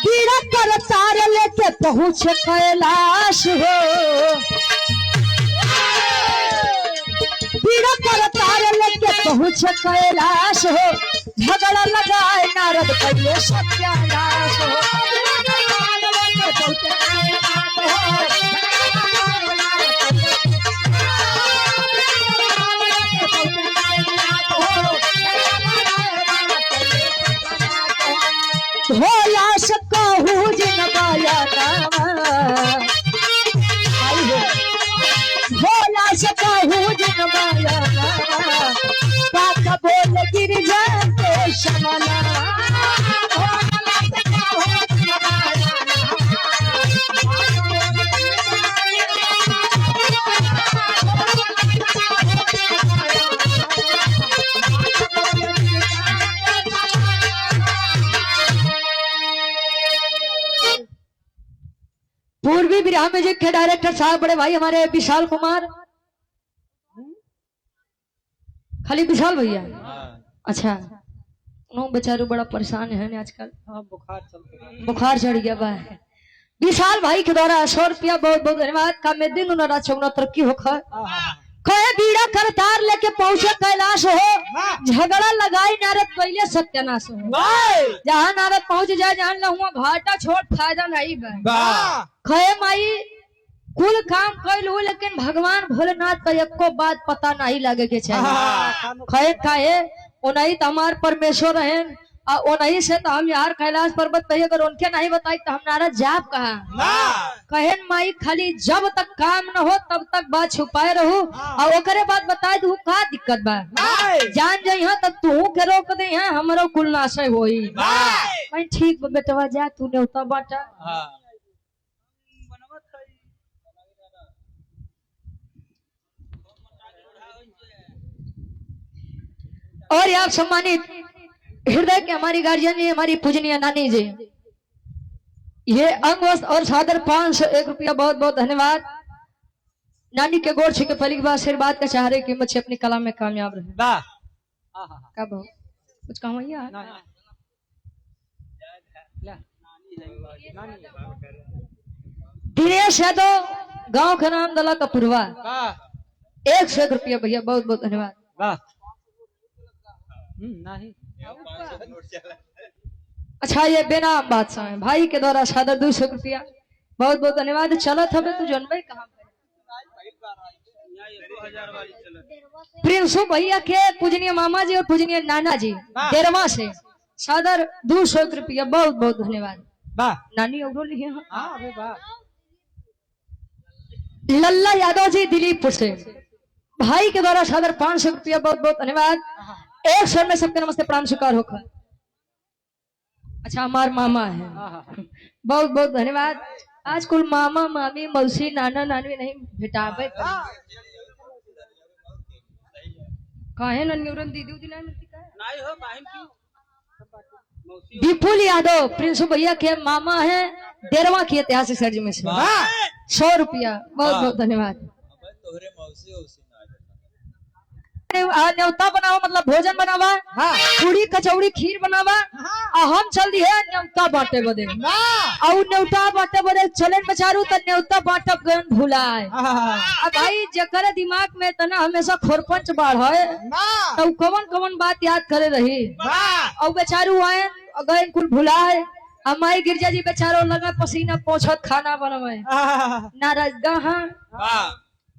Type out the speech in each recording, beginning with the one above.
बीड़ा कर तार लेके पहुंच कैलाश हो, बीड़ा कर तार लेके पहुंच कैलाश हो, झगड़ा लगाए नारद करिए सत्यानाश हो। भोला से कहूँ जिन बाया नामा, भोला से कहूँ जिन बाया नामा, बात बोल गिर जाते शमला। पूर्वी विराह म्यूजिक के डायरेक्टर साहब बड़े भाई हमारे विशाल कुमार, खाली विशाल भैया। अच्छा, उन्होंने बेचारे बड़ा परेशान है आजकल, बुखार चढ़ गया बा। विशाल भाई के द्वारा 100 रुपया बहुत बहुत धन्यवाद। का में दिन उन्होंने चौना तरक्की होखा कहे बीड़ा कर तार लेके पहुंचे कैलाश हो, झगड़ा लगाई नारद पहले सत्यानाश हो। जहाँ नारद पहुंच जाए जहाँ लहुआ घाटा छोड़ फायदा नहीं बा। कहे माई कुल काम कैल हो लेकिन भगवान भोलेनाथ का एको बात पता नहीं लगे के चाहिए। कहे काहे उन्हीं तो हमार परमेश्वर है, उन्हीं से तो हम यार कैलाश पर्वत पे अगर उनके नहीं बताई तो हम नारद जाप कहा। कहन माई खाली जब तक काम न हो तब तक बात छुपाए रहू और ओकरे बाद बताए दू का दिक्कत बा। जान जाइए तब तू के रोक दे हैं हमरो कुल नाशय होई। भाई ठीक बेटवा जा तू न्योता बाटा। और आप सम्मानित हृदय के हमारी गार्जियन जी, हमारी पूजनीय नानी जी, ये अंग वस्त्र और सादर 501 रुपया बहुत बहुत धन्यवाद। नानी के गोर छे के पहली बार आशीर्वाद का चाह रहे कि बच्चे अपनी कला में कामयाब रहे। कब हो कुछ कहा भैया दिनेश यादव गांव का नाम दला कपूरवा 101 रुपया भैया बहुत बहुत धन्यवाद। नहीं अच्छा, ये बेनाम बादशाह है भाई के द्वारा सादर 200 रुपया बहुत बहुत धन्यवाद। चलो थबे तू जनबे कहां प्रिंसु भैया के पूजनीय मामा जी और पूजनीय नाना जी देरवा से सादर 200 रुपया बहुत बहुत धन्यवाद। नानी और लिए लल्ला यादव जी दिलीपपुर से भाई के द्वारा सादर 500 रुपया बहुत बहुत धन्यवाद। एक स्वर में सबके नमस्ते प्रणाम स्वीकार होकर। अच्छा, हमार मामा है बहुत बहुत धन्यवाद। आज कुल मामा मामी मौसी नाना नानी नहीं भेटाबे काहे नन्यूरन दीदी उदी नहीं मिलती नहीं हो बहन क्यों। विपुल यादव प्रिंसु भैया के मामा है देरवा की ऐतिहासिक सर्जी में से 100 रुपया बहुत बहुत धन्यवाद। न्योता बनावा मतलब भोजन बनावा, पूरी कचौड़ी खीर बनावा और हम चल दिए न्योता बांटे बदे और न्योता बांटे बदे चले बेचारू तो न्योता बांटब गन भुलाए। अब भाई जकर दिमाग में तना हमेशा खोरपंच बाढ़ है तो कवन कवन बात याद करे रही और बेचारू आए गए कुल भुलाए। हमारी गिरजा जी बेचारो लगा पसीना पोछत खाना बनवे नाराज गहा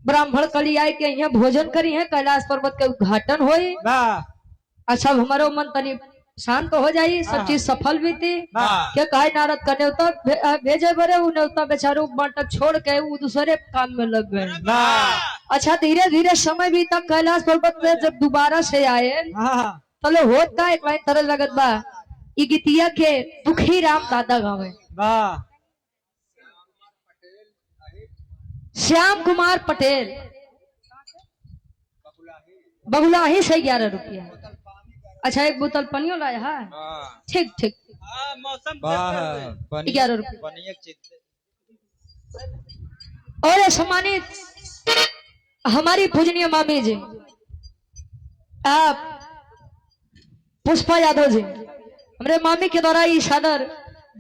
ब्राह्मण कली आए के यहाँ भोजन करी है कैलाश पर्वत के उद्घाटन होई। अच्छा, हमारो मन तनी शांत हो जाई, सब चीज सफल भी थी क्या कहे नारद का न्योता भेजे बरे उ न्योता बेचारू बांटक छोड़ के वो दूसरे काम में लग गए। अच्छा, धीरे धीरे समय भी तक कैलाश पर्वत पे जब दोबारा से आए तले होता एक लाइन तरह लगत बा ई गीतिया के दुखी राम दादा गावे श्याम कुमार पटेल बगुलाही से 11 रुपया। अच्छा, एक बोतल पनियो लाया है ठीक ठीक 11 रुपया। और सम्मानित हमारी पूजनीय मामी जी आप पुष्पा यादव जी हमारे मामी के द्वारा ये सादर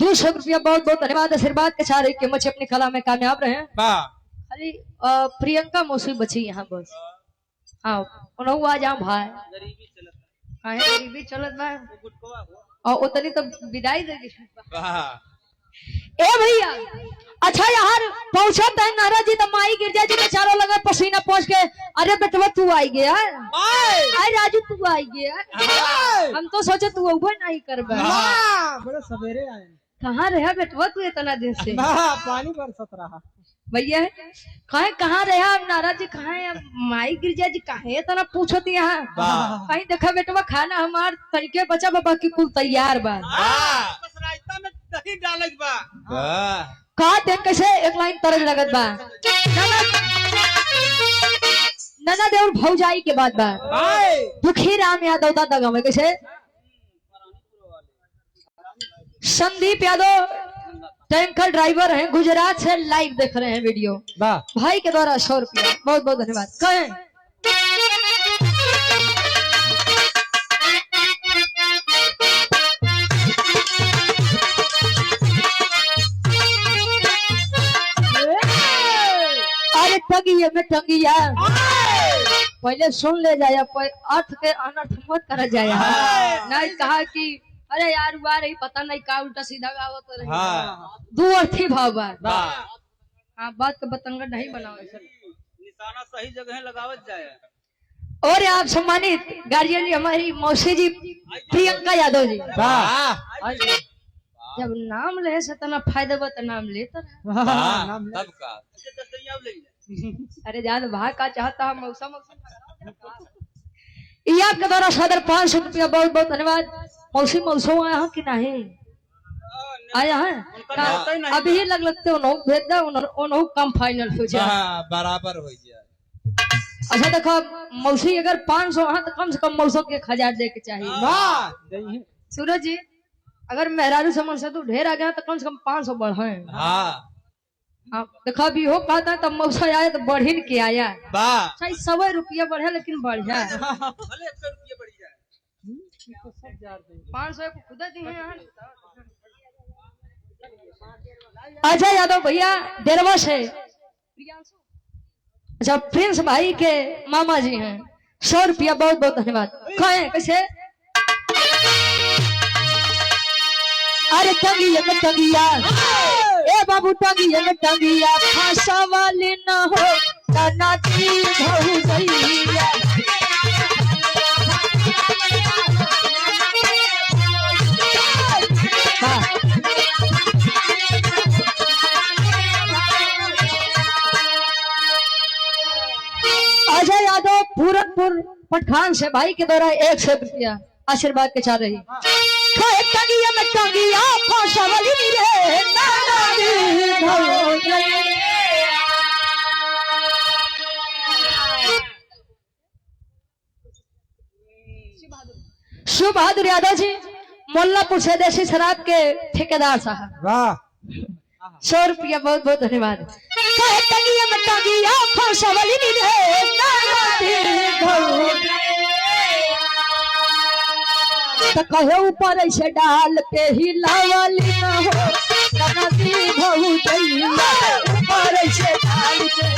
200 रुपया बहुत बहुत धन्यवाद आशीर्वाद के सारे कि मुझे अपनी कला में कामयाब रहे। खाली प्रियंका मौसी बची यहाँ बस। हाँ उन्होंने आ जाओ भाई गरीबी चलत बा और उतनी तो विदाई दे दी ए भैया। अच्छा यार पहुंचा है नारा जी तो माई गिरजा जी बेचारो लगा पसीना पहुंच के अरे बेटवा तू आई गया अरे राजू तू आई गया हम तो सोचे तू वो नहीं कर बड़े सवेरे आए। कहाँ रहा बेटवा तू इतना दिन से पानी बरसत रहा भैया कहाँ रहे आप नारा जी कहाँ है माई गिरजा जी कहाँ इतना पूछत यहाँ कहीं देखा बेटवा खाना हमार तरीके बचा बाबा की कुल तैयार बा कहा देख कैसे एक लाइन तरज लगत बा नना देवर भौजाई के बाद बा दुखी राम यादव दादा गाँव में कैसे संदीप यादव टैंकर ड्राइवर हैं गुजरात से लाइव देख रहे हैं वीडियो भाई के द्वारा 100 रुपया बहुत बहुत धन्यवाद कहें। अरे टंगिया में टंगिया पहले सुन ले जाया अर्थ के अनर्थ मत कर जाया नहीं कहा कि अरे यार हुआ रही पता नहीं का उल्टा सीधा गावत रही दो अर्थी भाव बा बात का बतंगड़ नहीं बनाओ निशाना सही जगह लगावत जाए। और आप सम्मानित गार्जियन जी हमारी मौसी जी प्रियंका यादव जी जब नाम ले से तना फायदा बा नाम लेता अरे जान भाग का चाहता है मौसम ये आपके द्वारा सदर 500 रुपया बहुत बहुत धन्यवाद। मौसी मौसम आया है कि नहीं आया है अभी ही लगते उन्होंने भेज दे उन्होंने कम फाइनल हो जाए बराबर हो जाए। अच्छा देखो मौसी अगर 500 हाँ तो कम से कम मौसम के 1000 दे के चाहिए। सूरज जी अगर मेहरारू समझ से तो ढेर आ गया तो कम से कम 500 बढ़े। हाँ देखा भी हो कहता तब मौसा आया तो बढ़ी के आया 100 रुपया बढ़े लेकिन बढ़ जाए 500 खुदा दी है। अच्छा यादव भैया डेरवा से अच्छा प्रिंस भाई के मामा जी हैं 100 रुपया बहुत बहुत धन्यवाद कहें कैसे। अरे टंगिया ए बाबू टंगिया फांसा वाली न हो नाती भौजैया अजय यादव पूरनपुर पठान से भाई के द्वारा 100 रुपया आशीर्वाद के चाह रही टंगिया में टंगिया फांसा वाली रे शिव बहादुर यादव जी मोल्लापुर से देसी शराब के ठेकेदार साहब 100 रुपया बहुत बहुत धन्यवाद। कहे ऊपर ऐसे डाल के ही लावाली न हो नदी भौजैया ऊपर ऐसे डाल के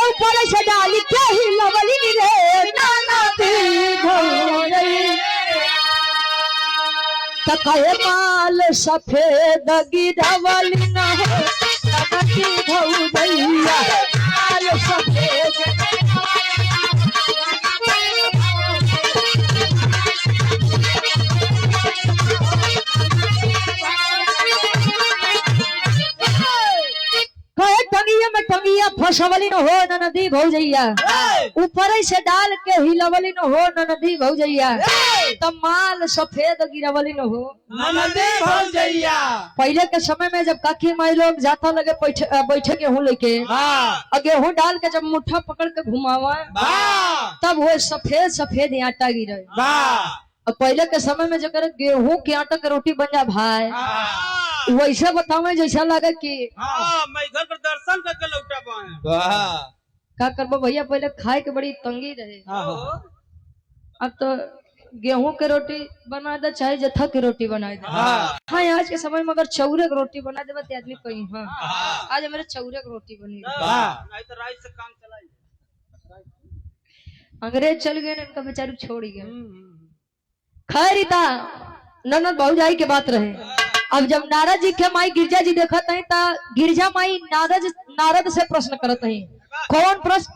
ऊपर से डाल के ही लवली रे नदी भौजैया कहे माल सफेद गिरवली न हो नदी भौजैया माल सफेद टंगिया में टंगिया फसवली न हो नदी भौजैया ऊपर से डाल के हिलवली न हो नदी भौजैया तब माल सफेद गिरवली न हो नदी भौजैया। पहले के समय में जब काकी माई लोग जाता लगे बैठे गेहूं लेके गेहूं डाल के जब मुट्ठा पकड़ के घुमावा तब वो सफेद सफेद आटा गिरे और पहले के समय में जकर गेहूं के आटा के रोटी बन जा भाई वैसे बतावे जैसा लगे कि मैं घर पर दर्शन करके लौटा पाए वाह का करबो भैया, पहले खाए के बड़ी तंगी रहे। अब तो गेहूं के रोटी बना दे चाहे जथा की रोटी बना दे। हाँ आज के समय में अगर चौरे की रोटी बना दे तो आदमी कहीं हाँ आज मेरे चौरे की रोटी बनी नहीं तो राइस से काम चलाए। अंग्रेज चल गए इनका बेचारू छोड़ गया। खैर इता ननद भौजाई के बात रहे। अब जब नारद जी के माई गिरजा जी देखत है ता गिरजा माई नारद से प्रश्न करत है। कौन प्रश्न?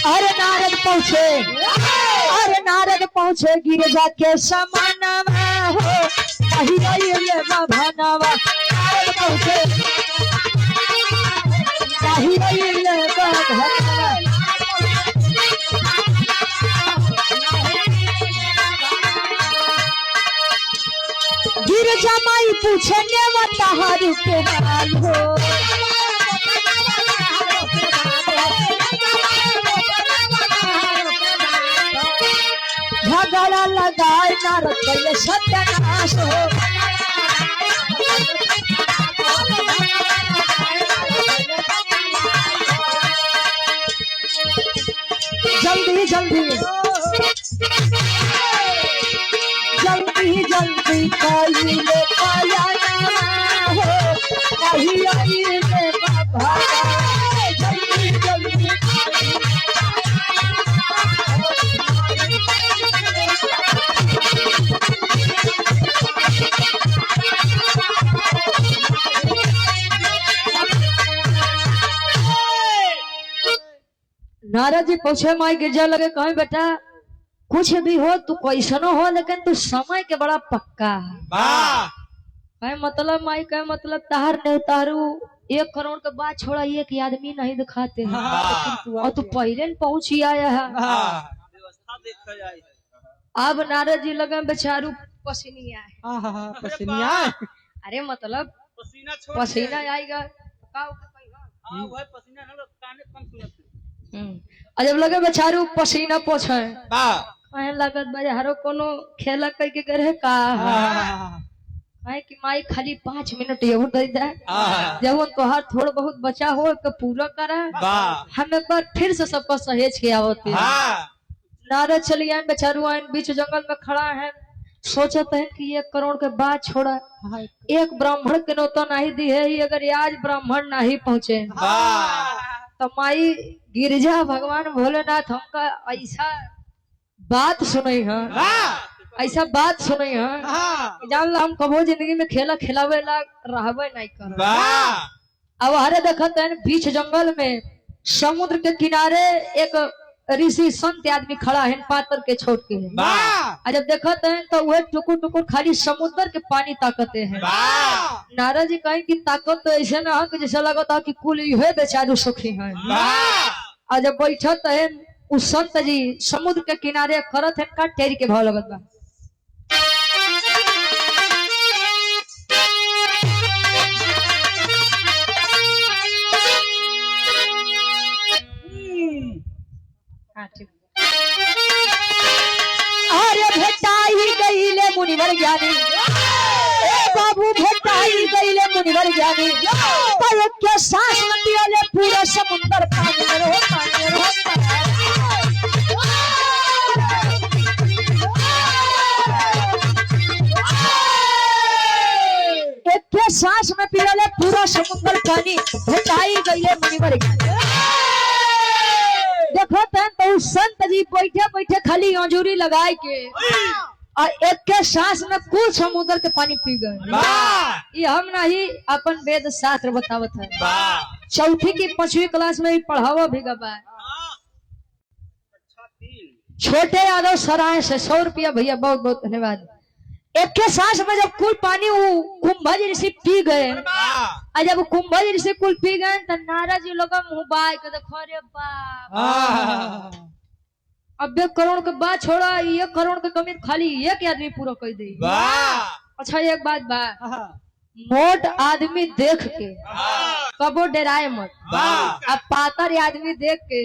अरे नारद पहुँचे गिरजा के समानवा हो कहिए भनवा। नारद पहुँचे कहिए भनवा। गिरजा माई पूछे तहारू के हाल हो। झगड़ा लगाए नारद कैले सत्यानाश हो। जल्दी जल्दी जल्दी जल्दी कहिए पाया हो कहिए बाबा। जल्दी जल्दी नारद जी पूछे माई गिरजा लगे कहे बेटा कुछ भी हो तू कैसनो हो लेकिन तू समय के बड़ा पक्का है। कहे मतलब माई कहे मतलब तार ने तारू 1 करोड़ के बाद छोड़ा एक आदमी नहीं दिखाते हैं और तू पहले पहुंच ही आया है। व्यवस्था देखा जाए। अब नारद जी लगे बेचारू पसीनिया पसीनिया। अरे मतलब पसीना आएगा पसीना ना काने कम सुनते। जब लगे बेचारू पसीना पोछे कहे लगत बाजारो कोनो खेला कह के करे का है कि माई खाली 5 मिनट और दे दे जब तोहार थोड़ा बहुत बचा हो के पूरा करे हम एक बार फिर से सबको सहेज के आवते। नारद चली आए बेचारू आए बीच जंगल में खड़ा है सोचत है कि 1 करोड़ के बाद छोड़ा एक ब्राह्मण के नौता नहीं दी है। अगर आज ब्राह्मण नहीं पहुंचे तो माई गिरजा भगवान भोलेनाथ हमका ऐसा बात सुनई है ऐसा बात सुनई है जान ला हम कबो जिंदगी में खेला खिलावे ला रहबे नहीं कर। अब हरे देखत है बीच जंगल में समुद्र के किनारे एक ऋषि संत आदमी खड़ा है पातर के छोड़ के है। जब देखत है तो वह टुकुर टुकुर खाली समुद्र के पानी ताकते हैं। नारद जी कहे कि ताकत तो ऐसे ना है कि जैसा लगता कि कुल यह बेचारू सुखी है। और जब बैठत है उस संत जी समुद्र के किनारे करत है का टेरी के भाव लगत बा। अरे भेटाई गईले मुनिवर ज्ञानी बाबू भेटाई गईले मुनिवर ज्ञानी पर के सांस में पियाले पूरा समुद्र पानी में रहो पानी में रहो। एक के सांस में पियाले पूरा समुद्र पानी भेटाई गईले मुनिवर ज्ञानी। देखो तो संत जी बैठे बैठे खाली अंजूरी लगाए के और एक के सांस में कुल समुद्र के पानी पी गए। ये हम नहीं अपन वेद शास्त्र बतावत है। 4वीं की 5वीं क्लास में पढ़ावा भी गवा। छोटे यादव सराय से 100 रुपया भैया बहुत बहुत धन्यवाद। एक के सांस में जब कुल पानी कुंभज ऋषि पी गए और जब कुंभज ऋषि कुल पी गए तो नारद जी लोग मुंह बाय के देखो रे बाप अब 1 करोड़ के बाद छोड़ा 1 करोड़ के कमी खाली एक आदमी पूरा कर दे। अच्छा एक बात बा मोट आदमी देख के कबो डराए मत। अब पातर आदमी देख के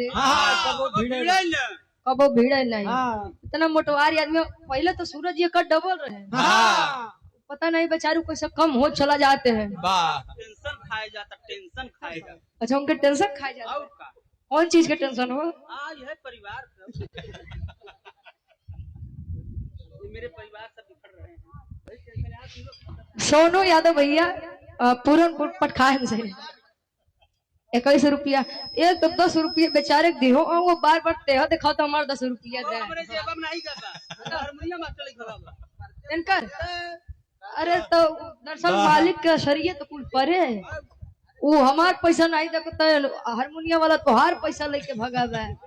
कबो भीड़ है नहीं। हाँ इतना मोटवारी आदमी पहले तो सूरज ये का डबल रहे, हाँ पता नहीं बेचारू कैसे कम हो चला जाते हैं। टेंशन खाया जाता, टेंशन खाएगा अच्छा उनके टेंशन खाए जाते और हैं। का। कौन चीज के टेंशन हो? आज है परिवार का। ये मेरे परिवार से बिखर रहे हैं। भाई टेंशन यार तुम लोग। सोनू यादव भैया पूरनपुर पटखान से 21 रुपया, एक तो 10 रुपये बेचारे दिहो और वो बार बार तेह दिखाओ तो हमारे 10 रुपया दे हमरे जेब में नहीं जाता, हारमोनियम मास्टर लिखा हुआ। इनकर। अरे तो दरअसल मालिक के शरीय तो कुल परे है, वो हमार पैसा नहीं देखता है, हारमोनियम वाला तो हर पैसा लेके भगा है।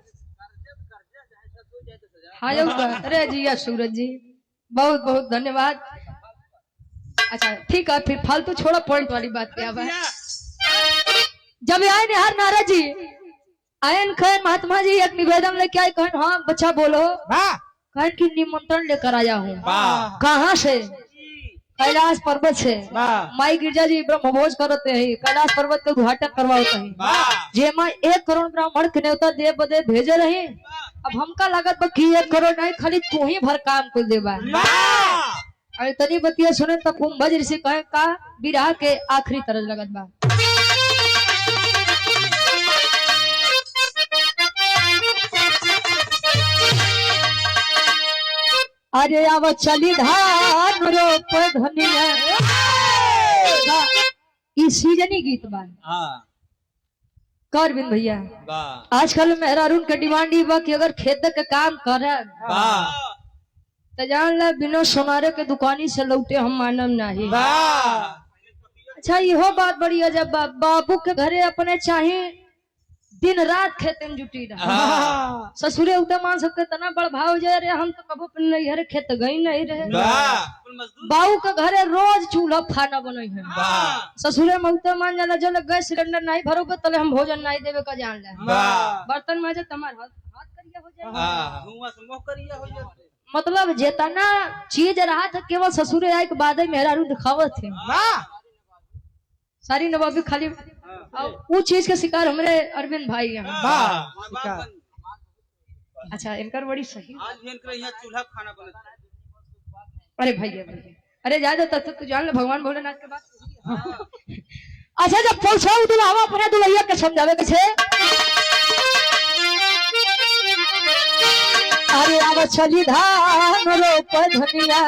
हाँ जो अरे जी या सूरज जी बहुत बहुत धन्यवाद। अच्छा ठीक है, फिर फालतू छोड़ा, पॉइंट वाली बात पे अब जब आए निहार नाराज जी आयन खैर महात्मा जी एक निवेदन लेके आए, कहन हाँ बच्चा बोलो। वाह कहन की निमंत्रण लेकर आया हूँ। वाह कहाँ से? कैलाश पर्वत से। वाह माई गिरजा जी ब्रह्मभोज करते हैं, कैलाश पर्वत के उद्घाटन करवाते हैं, वाह जेमा 1 करोड़ ब्राह्मण के न्योता दे बदे भेजे रहे। अब हमका लागत बा कि 1 करोड़ नहीं, खाली तू ही भर काम को देबा। अरे तनी बतिया सुने तो कुंभज ऋषि कहे का विराह के आखिरी तरज लगत बा। अरे आव चली धान रोप धनिया, ई सीजनी गीत बा। कर बिन भैया आजकल मेहरारून के डिमांड बा कि अगर खेत के काम करे तो जान ला बिना सोनारे के दुकानी से लौटे हम मानम नहीं। अच्छा इहो बात बड़ी अजब बा, बाबू के घरे अपने चाहे दिन रात खेते में जुटी रहा, ससुरे उतर मान सकते तना बड़ भाव जाए रे, हम तो कबो नहीं हरे खेत गई नहीं रहे। बाबू के घरे रोज चूल्हा खाना बने है, ससुरे में उतर मान जाला जल गैस सिलेंडर नहीं भरोगे तले हम भोजन नहीं देवे का जान ले। बर्तन में तुम्हारे हाथ करिया हो जाए, धुआं से मुंह करिया हो जाए। मतलब जेतना चीज रहा था केवल ससुरे आए के बाद मेहरारू दिखावत थे, सारी नवाबी खाली वो चीज के शिकार हमारे अरविंद भाई हैं। अच्छा इनकर बड़ी सही। आज भी इनके यहाँ चूल्हा खाना बनता है। अरे भैया भैया अरे ज्यादा तब तक तू जान ले भगवान भोलेनाथ के बात। अच्छा जब पहुंचा दुल्हा अपने दुल्हैया के समझावे के छे, अरे आव चली धान रोप धनिया,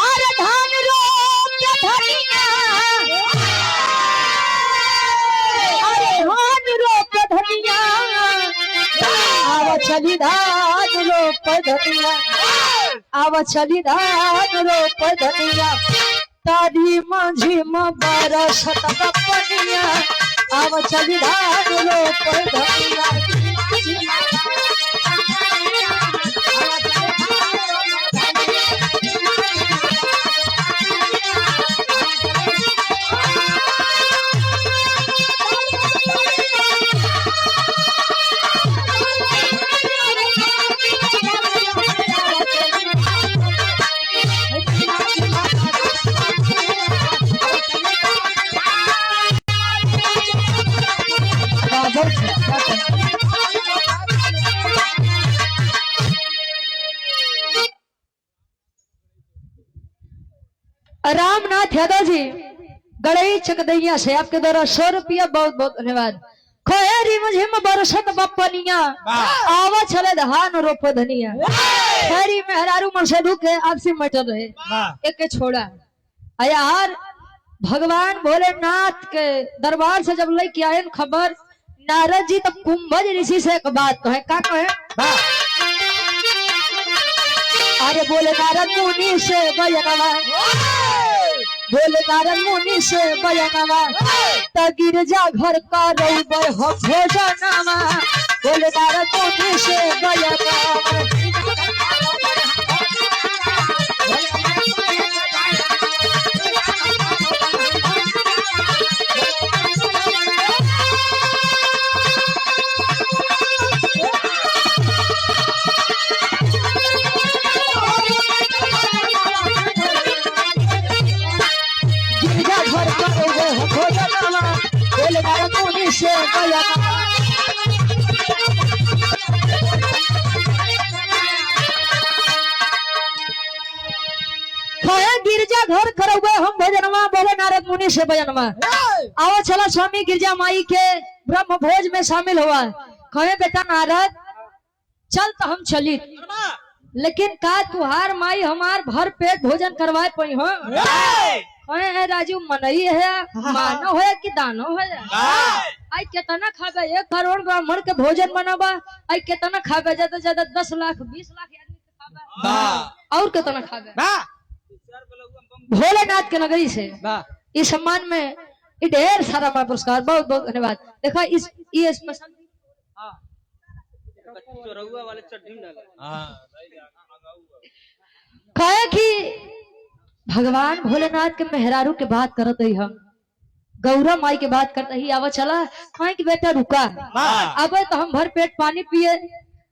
अरे धान रोप धनिया, अरे धान रोप धनिया, आव चली धान रोप धनिया, आव चली धान रोप धनिया, तारी माझी बरसत पनिया, आव चली धान रोप धनिया। रामनाथ यादव जी गड़ई चकदैया से आपके द्वारा 100 रुपया बहुत बहुत धन्यवाद। खैरी मुझे बरसत बपनिया, आवा चले धान रोप धनिया, खैरी मेहरारू मरसदू के आपसी मटर रहे एक छोड़ा। यार भगवान भोलेनाथ के दरबार से जब लेके आए खबर, नारद जी तब कुंभज ऋषि से एक बात कहे, का कहे? अरे बोले नारद मुनि से बयनवा, बोले नारद मुनि से बयनवा, त गिरजा घर का रउबर हो भोजनवा, बोले नारद मुनि से बयनवा। बोले नारद मुनि से बयनवा। कहे गिरजा घर करौबे हम भजनवा बोले नारद मुनि से भजनवा आओ चला स्वामी गिरजा माई के ब्रह्म भोज में शामिल हुआ। कहे बेटा नारद चल तो हम चली, लेकिन का तुहार माई हमार भर पेट भोजन करवाए पई हो। कहे राजू मनई है मानो है कि दानो है, आई कितना खाबे 1 करोड़ ब्राह्मण के भोजन बनाबा, आई कितना खाबे ज्यादा ज्यादा 10 लाख 20 लाख आदमी के खाबे, और कितना खाबे भोलेनाथ के नगरी से। इस सम्मान में ढेर सारा पुरस्कार, बहुत बहुत धन्यवाद। देखा इस ये स्पेशल चोरौआ वाले चड्ढी में डाला। कहे कि भगवान भोलेनाथ के मेहरारू के बात करत ही हम गौरा माई के बात करते ही आवा चला। कहे कि बेटा रुका, अब तो हम भर पेट पानी पिए,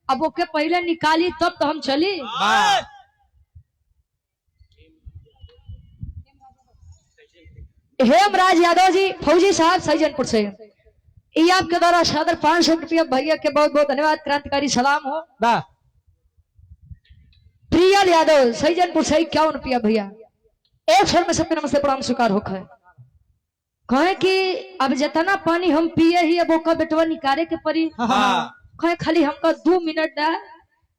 अब ओके पहले निकाली तब तो हम चली। हेमराज यादव जी फौजी साहब सैजनपुर से, ये आपके द्वारा सादर 500 रुपया भैया के बहुत बहुत धन्यवाद, क्रांतिकारी सलाम हो। प्रियल यादव सैजनपुर से 51 रुपया भैया, 1 स्वर में सबके नमस्ते प्रणाम स्वीकार होकर। कहे कि अब जितना पानी हम पिए ही अब ओका बेटवा निकाले के परी। कहे खाली हमका 2 मिनट दा,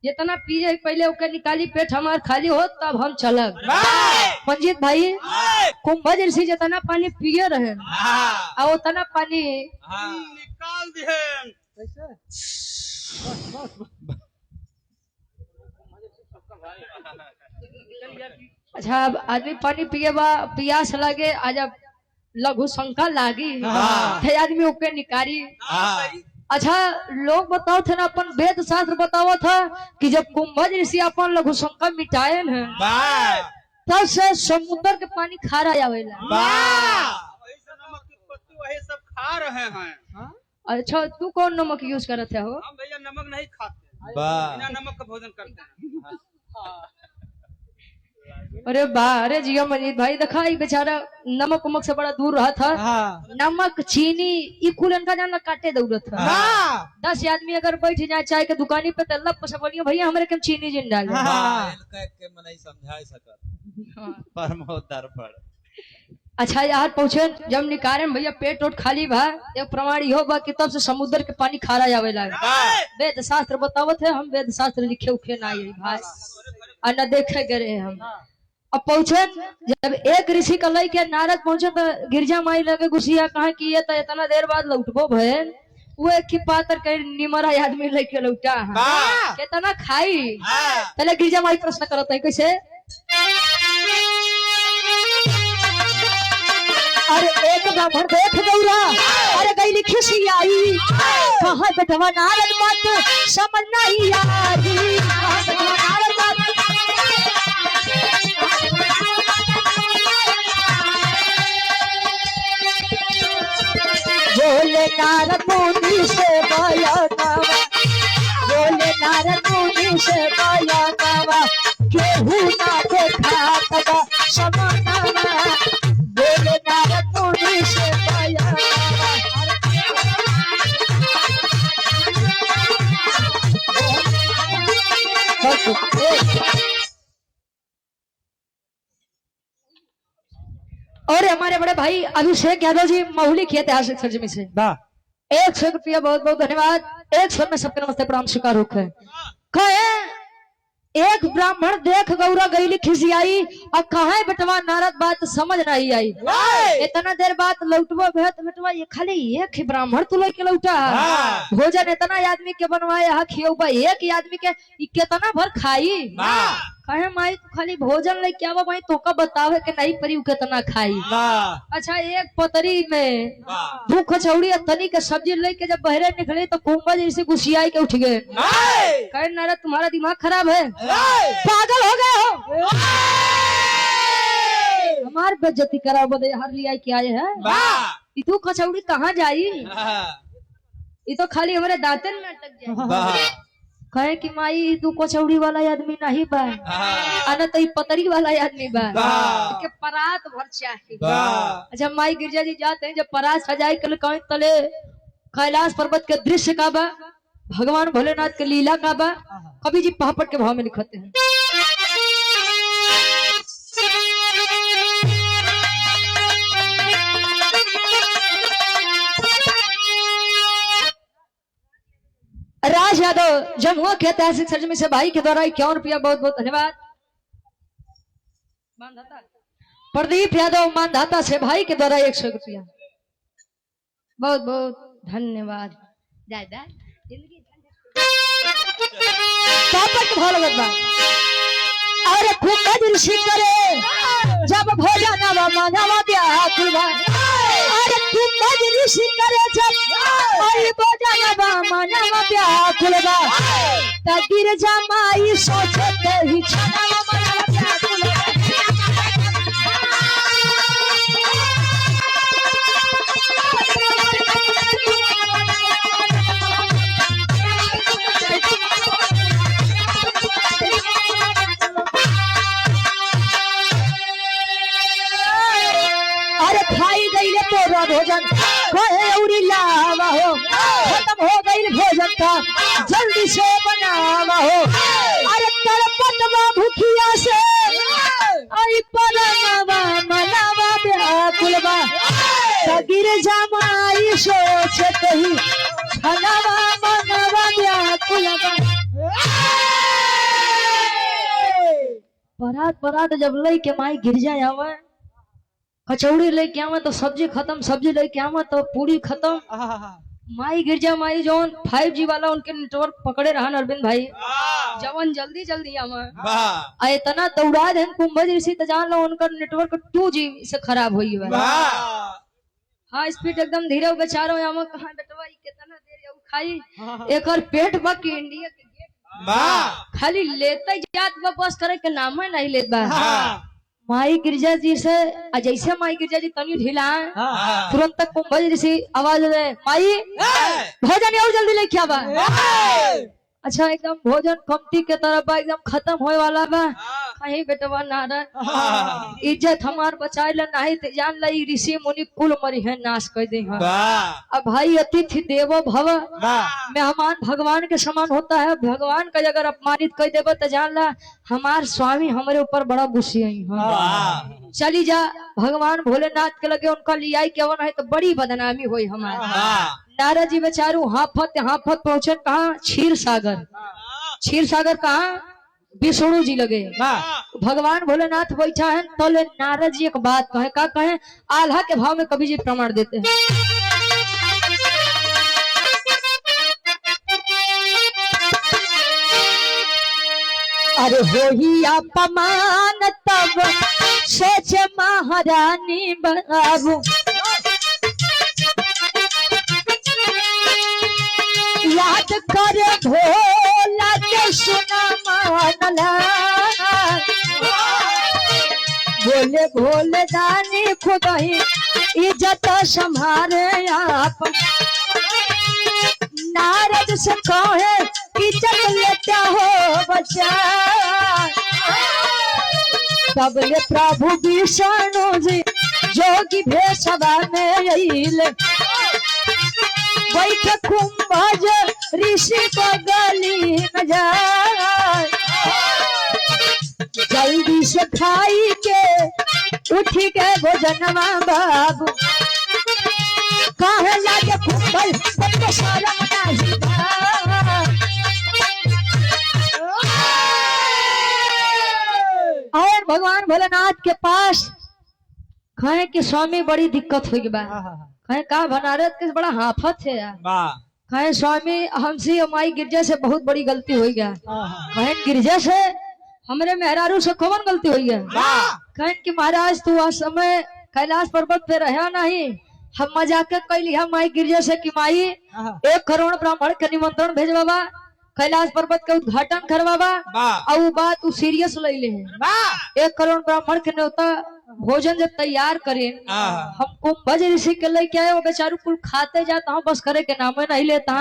जितना पिए पहले ओके निकाली पेट हमार खाली हो तब हम चलब। मंजीत भाई कुंभ जैसे जितना पानी पिए रहे और उतना पानी निकाल दिए। अच्छा अब आदमी पानी पिए बा प्यास लगे, आज अब लघु शंका लागी थे आदमी ओके निकारी। अच्छा लोग बताओ थे ना, अपन वेद शास्त्र बताओ था कि जब कुंभ ऋषि अपन लघु शंका मिटाए हैं तब से समुद्र के पानी खारा आवेला। नमक की पत्ती वही सब खा रहे हैं। अच्छा तू कौन नमक यूज करते हो? हम भैया नमक नहीं खाते, बिना नमक का भोजन करते हैं। अरे वाह, अरे जिया मजीद भाई देखा ये बेचारा नमक उमक से बड़ा दूर रहा था। नमक चीनी इकुल इनका जान काटे दौड़त था। 10 आदमी अगर बैठ जाए चाय के दुकानी पे तो लब से बोलियो भैया हमारे कम चीनी जिन डाले। अच्छा यार पहुंचे जब निकारे भैया पेट उठ खाली भा, एक प्रमाण यो बा कि तब से समुद्र के पानी खारा जावे लगा। वेद शास्त्र बतावत है, हम वेद शास्त्र लिखे उखे ना यही भाई और न देखे गए हम। अब पहुंचे जब एक ऋषि का लई के नारद पहुंचे तो गिरजा माई लगे गुसिया कहा कि ये तो इतना देर बाद लौटबो भैन, वो एक ही पातर कहीं निमरा आदमी लेके लौटा है कितना खाई। पहले गिरजा माई प्रश्न करता है कैसे, अरे एक ब्राह्मण देख गौरा, अरे गई खिसियाई कहा बेटवा नारद बात समझ नहीं आई। बोले नारद मुनि से बयानवा, बोले नारद मुनि से बयानवा, केहू ना देखा तबा समानवा। बोले नारद मुनि से बयानवा, और हमारे बड़े भाई अभिषेक यादव जी महुली की ऐतिहासिक सरजमी से 100 रुपया बहुत बहुत धन्यवाद। 100 में सबके नमस्ते प्रणाम स्वीकार होकर। कहे एक ब्राह्मण देख गौरा गईली खिसियाई और कहा बेटवा नारद बात समझ नहीं आई। इतना देर बाद लौटबो बेटवा ये खाली एक ही ब्राह्मण तू लेके लौटा, भोजन इतना आदमी के बनवाए हा खियौबा एक ही आदमी के कितना भर खाई। कहे माई तू खाली भोजन लेके आवा भाई तो का बतावे के नहीं परी कितना खाई। अच्छा एक पतरी में 2 कचौड़ी तनी के सब्जी लेके जब बहरे निकले तो कुंभा जैसे गुस्सियाई के उठ गए। कहे नारद तुम्हारा दिमाग खराब है, पागल हो गए हो, हमार बेइज्जती कराओ बदे हर लिया के आए हैं। तू कचौड़ी कहाँ जाई, ये तो खाली हमारे दांतन में अटक जाए। कहे कि माई तू कचौड़ी वाला आदमी नहीं बा, आना तो पतरी वाला आदमी बा के परात भर चाहिए। अच्छा माई गिरजा जी जाते हैं जब परात सजाए कल कहीं तले कैलाश पर्वत के दृश्य का बा, भगवान भोलेनाथ के लीला का बा, कवि जी पहापट के भाव में लिखते हैं। यादव जमुआ के ऐतिहासिक सरजमी से भाई के द्वारा 51 रुपया बहुत बहुत धन्यवाद। प्रदीप यादव मानधाता से भाई के द्वारा 100 रुपया बहुत बहुत धन्यवाद। ज्यादा जिंदगी भाव लगत बा अरे खूब ऋषि करे जब भोजन मानवा व्याकुल बा अरे खूब ऋषि करे जब अरे भोजन मानवा व्याकुल बा त गिर जमाई सोचते ही छनवा मानवा व्याकुल तोरा भोजन कोई लावा हो खत्म हो गई भोजन का जल्दी से बनावा हो अरे तड़पतवा भूखिया से आई परमवा मनावा व्याकुलवा गिर जमाई सोचत ही छनवा मनवा व्याकुलवा। परात परात जब लई के माई गिर जाए आवा कचौड़ी लेके आवा तो सब्जी खत्म, सब्जी लेके आवा तो पूरी खत्म। माई गिरजा माई जौन 5G वाला उनके नेटवर्क पकड़े रहन अरविंद भाई जवन जल्दी जल्दी आवा इतना दौड़ा देन कुंभज ऋषि त जान लो उनका नेटवर्क 2G से खराब होई बा। हाँ स्पीड एकदम धीरे बेचारो आवा कहां बेटवा ई कितना देर यू खाई एकर पेट बा के इंडिया के गेट खाली लेते जात बा बस करे के नाम है नहीं लेत बा। माई गिरजा जी से जैसे माई गिरजा जी तनी ढीला तुरंत तक कुंभज ऋषि आवाज दे माई भोजन और जल्दी लेके आवा। अच्छा एकदम भोजन कमती के तरफ बा एकदम खत्म होए वाला बा कहीं बेटवा नारायण इज्जत हमार बचाए ला नहीं ते जान ला ऋषि मुनि कुल मरी है नाश कर दे। अब भाई अतिथि देवो भव मेहमान भगवान के समान होता है भगवान का अगर अपमानित कर देव तो जान ला हमार स्वामी हमारे ऊपर बड़ा गुस्से आई चली जा भगवान भोलेनाथ के लगे उनका लियाई के है तो बड़ी बदनामी हुई हमारी। नारद जी बेचारू हाफत पहुंचे कहा क्षीर सागर कहा विष्णु जी लगे भगवान भोलेनाथ बैठा है तो ले नारद जी एक बात कहे का कहे आल्हा के भाव में कभी जी प्रमाण देते हैं। अरे हो ही अपमान तब सोच महारानी बाबू याद कर भोला के सुना मानला बोले भोले दानी खुद ही इज्जत संभाले आप नारद से कहे इज्जत लेता हो बच्चा तबले प्रभु विष्णु जी जोगी भेषवा में अइले बैठ कुंभज ऋषि को गली में जाए जल्दी से खाई के उठी के भोजनवा बाबू कहे लागे कुंभज सबके शर्म नहीं और भगवान भोलेनाथ के पास कहे कि स्वामी बड़ी दिक्कत हो गई कहे का बनारस के बड़ा हाफत है यार कहे स्वामी हमसे माई गिरजा से बहुत बड़ी गलती हो गया कहे गिरजा से हमरे मेहरारू से कौन गलती हुई है कहे कि महाराज तू आज समय कैलाश पर्वत पे रहा नहीं हम मजाक कैली हम माई गिरजा से कि माई 1 करोड़ ब्राह्मण के निमंत्रण भेजवा कैलाश पर्वत के उद्घाटन करवावा और वो बात तू सीरियस ले ले 1 करोड़ ब्राह्मण के न्योता भोजन जब तैयार करे हम कुंभज ऋषि के लेके आए वो बेचारू कुल खाते जाता हूँ बस करे के नाम नहीं लेता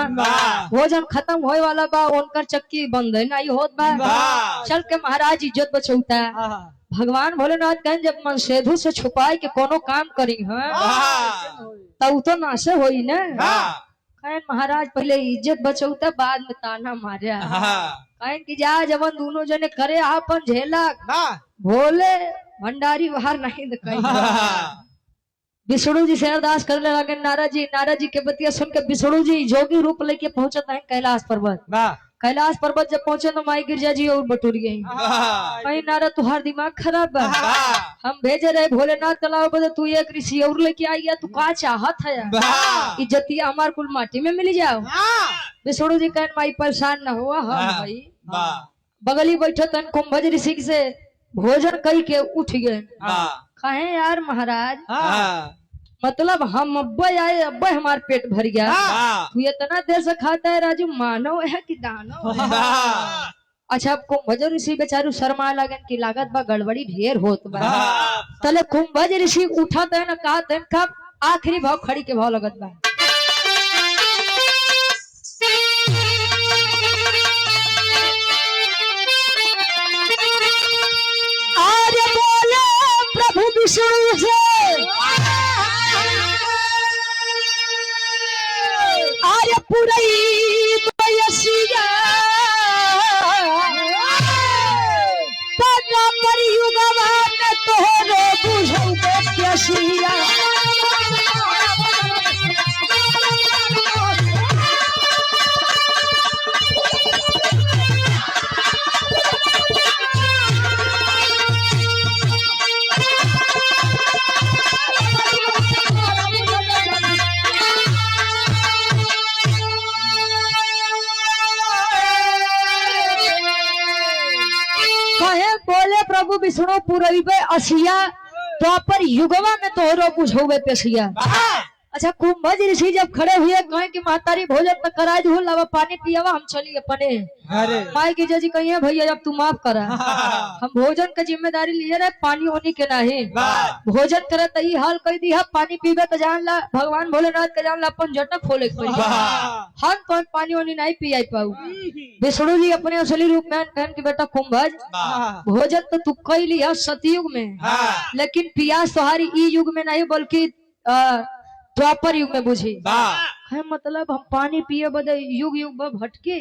भोजन खत्म होए वाला बा उनकर चक्की बंद है नहीं होत बा चल के महाराज इज्जत बचौता भगवान भोलेनाथ कहें जब मन सेधु से छुपाए के कोनो काम करी है तब तो नाशे होई ना कहें महाराज पहले इज्जत बचौता बाद में ताना मारे कहें कि जा जवन दोनों जने करे आपन झेला भोले भंडारी बाहर नहीं विष्णु जी से अरदास करने लगे। नारद जी के बतिया सुन के विष्णु जी जोगी रूप लेके पहुंचता है कैलाश पर्वत। कैलाश पर्वत जब पहुंचे तो माई गिरजा जी और बटूर गई। भाई नारद तुहार दिमाग खराब बा, हम भेजे रहे भोलेनाथ तालाब बदे, तू एक ऋषि और लेके आई है, तू का चाहत है? इज्जतिया हमार कुल माटी में मिल जाओ। विष्णु जी कहन माई परेशान न हुआ, हम भाई बगली बैठे तन कुंभज ऋषि से भोजन कई के उठ गए। कहे यार महाराज, मतलब हम अब्बे आए, अब्बे हमार पेट भर गया, तू इतना देर से खाता है राजू, मानव है कि दानव है? अच्छा अब कुंभज ऋषि बेचारू शर्मा लगन की लागत बा गड़बड़ी ढेर होत बा। तले कुंभज ऋषि उठा तन कहा तन कब आखिरी भाव खड़ी के भाव लगत बा। अरे बोले प्रभु विष्णु से, अरे पुरई बयसिया तना पर युगवा में तोहरो बुझौ बेसिया। बोले प्रभु विष्णु पुरैबे असिया द्वापर युगवा में तोहरो बुझौबे पेसिया। अच्छा कुंभज ऋषि जब खड़े हुए कहे कि महतारी भोजन में करा दू, लावा पानी पियावा, हम चली अपने। माई की जी कहिए भैया अब तू माफ करा, हम भोजन का जिम्मेदारी लिए रहे, पानी होनी के नहीं भोजन करे तही हाल कह दी, पानी पीबे के जान ला, भगवान भोलेनाथ के जान ला, अपन जटा खोले के पड़ी, हम कौन पानी होनी नहीं पिया पाऊ। विष्णु जी अपने असली रूप में कहन कि बेटा कुंभज, भोजन तो तू कई लिया सतयुग में, लेकिन पियास तुम्हारी ई युग में नहीं बल्कि द्वापर युग में बुझी है। मतलब हम पानी पिए बदे युग युग में भटके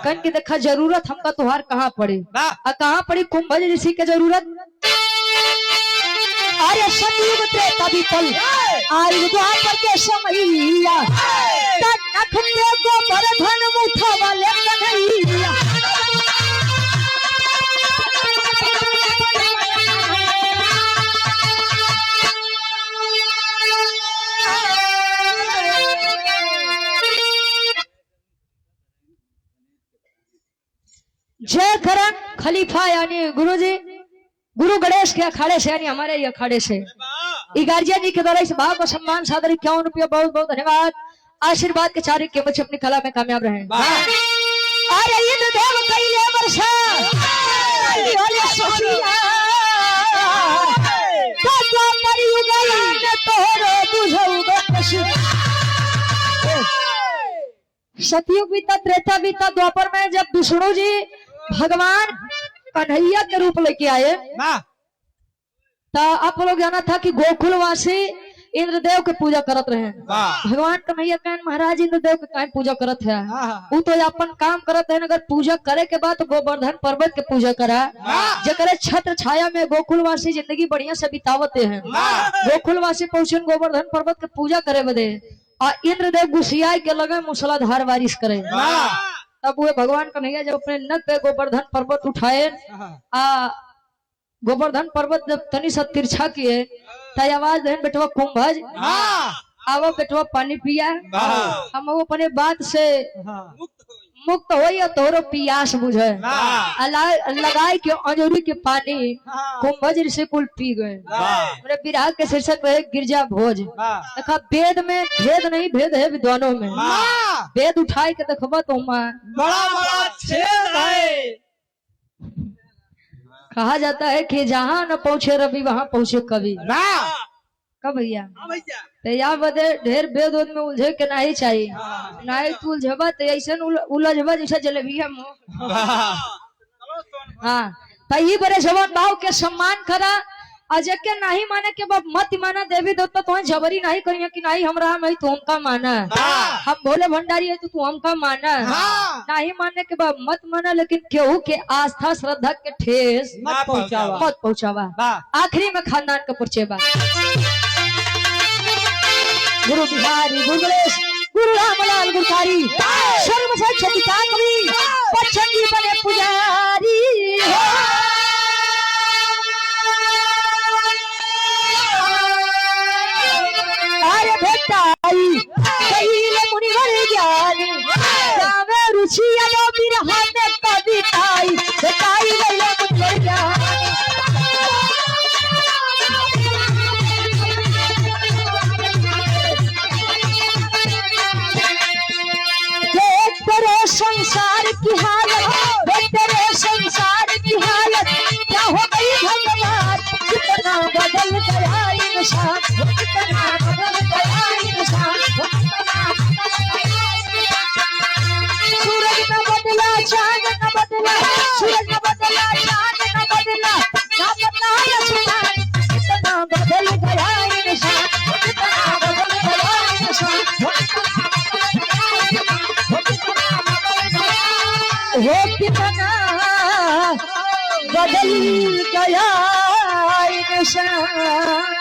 कन के देखा जरूरत हमका तुहार कहाँ पड़े, कहाँ पड़ी कुंभज ऋषि के जरूरत। अरे सतयुग त्रेता बीतल आयु द्वापर के समैया, नख पे गोबर धन मुठा वाले कन्हैया। जय करण खलीफा यानी गुरु जी, गुरु गणेश के अखाड़े से यानी हमारे ये अखाड़े से गार्जियन जी के द्वारा इस भाव को सम्मान सादर 51 रुपया बहुत बहुत धन्यवाद। आशीर्वाद के चारे के बच्चे अपनी कला में कामयाब रहे। अरे ये देव कइले वर्षा वाले सोचिया तो मरी गई न तोरो बुझौगे पशु। सतयुग बीता, त्रेता बीता, द्वापर में जब विष्णु जी भगवान कन्हैया के रूप लेके आए तो आप लोग जाना था कि गोकुलवासी इंद्रदेव के पूजा करत रहे। भगवान कन्हैया कहन महाराज इंद्रदेव के काहे पूजा करत है, वो तो अपन काम करत है, अगर पूजा करे के बाद तो गोवर्धन पर्वत के पूजा करा, जकरे छत्र छाया में गोकुलवासी जिंदगी बढ़िया से बितावते हैं। गोकुलवासी पहुंचे गोवर्धन पर्वत के पूजा करे बदे, और इंद्रदेव गुस्सिया के लगे मूसलाधार बारिश करे। तब वो भगवान कन्हैया जब अपने नद पे गोवर्धन पर्वत उठाए, गोवर्धन पर्वत जब तनी सा तिरछा किए तो आवाज देन बेटवा कुंभज आवो बेटवा पानी पिया, हम वो अपने बात से मुक्त हो तोरो पियास बुझे। लगाई के अंजूरी के पानी कुंभज ऋषि कुल पी गए। मेरे विराह के शीर्षक में गिरजा भोज। देखा वेद में भेद नहीं, भेद है विद्वानों में। वेद उठाई के देखबा तो बड़ा बड़ा छेद है। कहा जाता है कि जहाँ न पहुंचे रवि वहां पहुंचे कवि। कब भैया तो यहाँ बदे ढेर वेद में उलझे के नहीं चाहिए, नहीं तू उलझबा तो ऐसा उलझबा जैसा जलेबिया मुँह। हाँ तो ये बड़े जवान भाव के सम्मान करा, अजय के नहीं माने के बाप मत माना, देवी देवता तो जबरी नहीं करिए कि नहीं हमरा नहीं तू हमका माना, हम भोले भंडारी है तो तू हमका माना, नहीं मानने के बाद मत माना, लेकिन केहू के आस्था श्रद्धा के ठेस मत पहुंचावा। आखिरी में खानदान का परिचय बा। गुरु बिहारी गुरु गणेश गुरु रामलाल गुरकारी सर्व से छतिका कवि पच्छंगी बने पुजारी अरे भेटाई कहिले मुनिवर ज्ञानी गावे रुचि आलो बिरहा में कविताई भेटाई गइले मुनिवर ज्ञानी संसार की हालत तेरे संसार की हालत क्या हो गई भगवान कितना बदल गया इंसान कितना बदल गया इंसान सूरज न बदला चांद न बदला सूरज न बदला चांद न बदला ना बताया सुना कितना बदल गया इंसान कितना बदल गया इंसान हो कितना बदल गया इंसान।